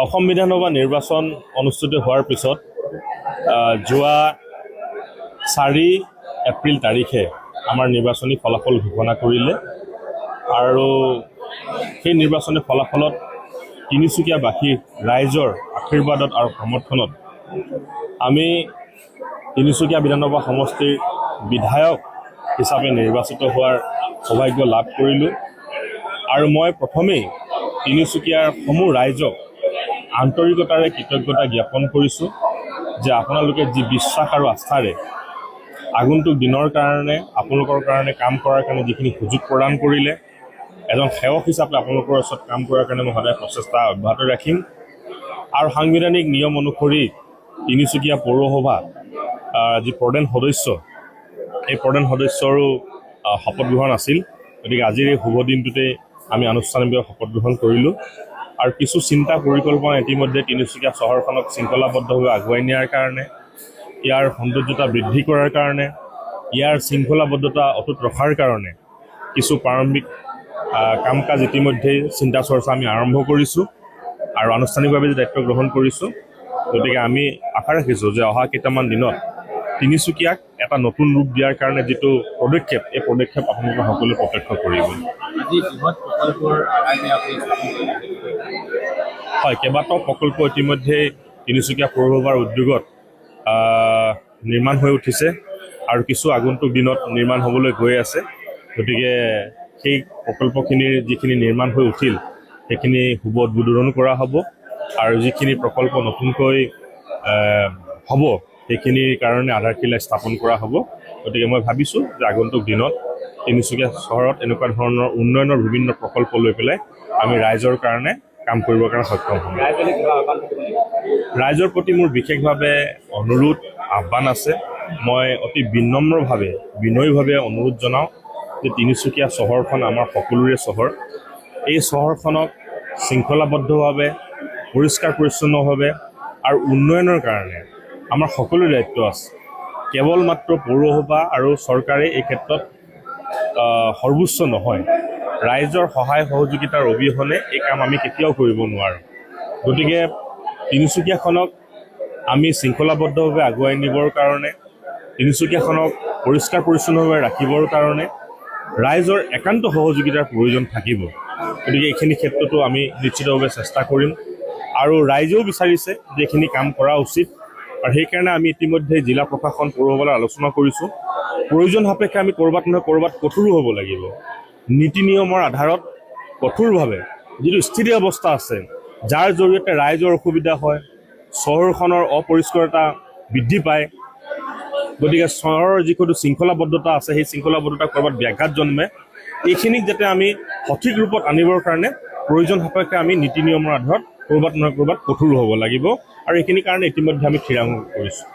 অসম বিধানসভা নিৰ্বাচন অনুষ্ঠিত হোৱাৰ পিছত যোৱা 4 এপ্ৰিল তাৰিখে আমাৰ নিৰ্বাচনী ফলাফল ঘোষণা কৰিলে আৰু সেই নিৰ্বাচনী ফলাফলত তিনিচুকীয়াবাসীৰ ৰাইজৰ আশীৰ্বাদত আৰু সমৰ্থনত আমি তিনিচুকীয়া বিধানসভা সমষ্টিৰ বিধায়ক হিচাপে নিৰ্বাচিত হোৱাৰ সৌভাগ্য লাভ কৰিলোঁ আৰু মই প্ৰথমেই তিনিচুকীয়াৰ সমূহ ৰাইজক আন্তৰিকতাৰে কৃতজ্ঞতা জ্ঞাপন কৰিছোঁ যে আপোনালোকে যি বিশ্বাস আৰু আস্থাৰে আগন্তুক দিনৰ কাৰণে আপোনালোকৰ কাৰণে কাম কৰাৰ কাৰণে যিখিনি সুযোগ প্ৰদান কৰিলে এজন সেৱক হিচাপে আপোনালোকৰ ওচৰত কাম কৰাৰ কাৰণে মই সদায় প্ৰচেষ্টা অব্যাহত ৰাখিম আৰু সাংবিধানিক নিয়ম অনুসৰি তিনিচুকীয়া পৌৰসভা যি প্ৰধান সদস্য এই প্ৰধান সদস্যৰো শপত গ্ৰহণ আছিল গতিকে আজিৰ এই শুভ দিনটোতে আমি আনুষ্ঠানিকভাৱে শপত গ্ৰহণ কৰিলোঁ আৰু কিছু চিন্তা পৰিকল্পনা ইতিমধ্যে তিনিচুকীয়া চহৰখনক শৃংখলাবদ্ধভাৱে আগুৱাই নিয়াৰ কাৰণে ইয়াৰ সৌন্দৰ্যতা বৃদ্ধি কৰাৰ কাৰণে ইয়াৰ শৃংখলাবদ্ধতা অটুট ৰখাৰ কাৰণে কিছু প্ৰাৰম্ভিক কাম কাজ ইতিমধ্যেই চিন্তা চৰ্চা আমি আৰম্ভ কৰিছোঁ আৰু আনুষ্ঠানিকভাৱে দায়িত্ব গ্ৰহণ কৰিছোঁ গতিকে আমি আশা ৰাখিছোঁ যে অহা কেইটামান দিনত তিনিচুকীয়াক এটা নতুন ৰূপ দিয়াৰ কাৰণে যিটো পদক্ষেপ এই পদক্ষেপ আপোনালোকে সকলোৱে প্ৰত্যক্ষ কৰিব হয় কেইবাটাও প্ৰকল্প ইতিমধ্যে তিনিচুকীয়া পৌৰসভাৰ উদ্যোগত নিৰ্মাণ হৈ উঠিছে আৰু কিছু আগন্তুক দিনত নিৰ্মাণ হ'বলৈ গৈ আছে গতিকে সেই প্ৰকল্পখিনিৰ যিখিনি নিৰ্মাণ হৈ উঠিল সেইখিনি শুভ উদ্বোধন কৰা হ'ব আৰু যিখিনি প্ৰকল্প নতুনকৈ হ'ব সেইখিনিৰ কাৰণে আধাৰশিলা স্থাপন কৰা হ'ব গতিকে মই ভাবিছোঁ যে আগন্তুক দিনত তিনিচুকীয়া চহৰত এনেকুৱা ধৰণৰ উন্নয়নৰ বিভিন্ন প্ৰকল্প লৈ পেলাই আমি ৰাইজৰ কাৰণে কাম কৰিবৰ কাৰণে সক্ষম হ'ম ৰাইজৰ প্ৰতি মোৰ বিশেষভাৱে অনুৰোধ আহ্বান আছে মই অতি বিনয়ীভাৱে অনুৰোধ জনাওঁ যে তিনিচুকীয়া চহৰখন আমাৰ সকলোৰে চহৰ এই চহৰখনক শৃংখলাবদ্ধভাৱে পৰিষ্কাৰ পৰিচ্ছন্নভাৱে আৰু উন্নয়নৰ কাৰণে আমাৰ সকলোৰে দায়িত্ব আছে কেৱল মাত্ৰ পৌৰসভা আৰু চৰকাৰে এই ক্ষেত্ৰত সৰ্বোচ্চ নহয় ৰাইজৰ সহায় সহযোগিতাৰ অবিহনে এই কাম আমি কেতিয়াও কৰিব নোৱাৰোঁ গতিকে তিনিচুকীয়াখনক আমি শৃংখলাবদ্ধভাৱে আগুৱাই নিবৰ কাৰণে তিনিচুকীয়াখনক পৰিষ্কাৰ পৰিচ্ছন্নভাৱে ৰাখিবৰ কাৰণে ৰাইজৰ একান্ত সহযোগিতাৰ প্ৰয়োজন থাকিব গতিকে এইখিনি ক্ষেত্ৰতো আমি নিশ্চিতভাৱে চেষ্টা কৰিম আৰু ৰাইজেও বিচাৰিছে যে এইখিনি কাম কৰা উচিত আৰু সেইকাৰণে আমি ইতিমধ্যে জিলা প্ৰশাসন পৌৰসভাৰ আলোচনা কৰিছোঁ প্ৰয়োজন সাপেক্ষে আমি ক'ৰবাত নহয় ক'ৰবাত কঠোৰো হ'ব লাগিব নীতি নিয়মৰ আধাৰত কঠোৰভাৱে যিটো স্থিতি অৱস্থা আছে যাৰ জৰিয়তে ৰাইজৰ অসুবিধা হয় চহৰখনৰ অপৰিষ্কাৰতা বৃদ্ধি পায় গতিকে চহৰৰ যিটো শৃংখলাবদ্ধতা আছে সেই শৃংখলাবদ্ধতা ক'ৰবাত ব্যাঘাত জন্মে এইখিনিক যাতে আমি সঠিক ৰূপত আনিবৰ কাৰণে প্ৰয়োজন সাপেক্ষে আমি নীতি নিয়মৰ আধাৰত ক'ৰবাত নহয় ক'ৰবাত কঠোৰ হ'ব লাগিব আৰু এইখিনিৰ কাৰণে ইতিমধ্যে আমি থিৰাং কৰিছোঁ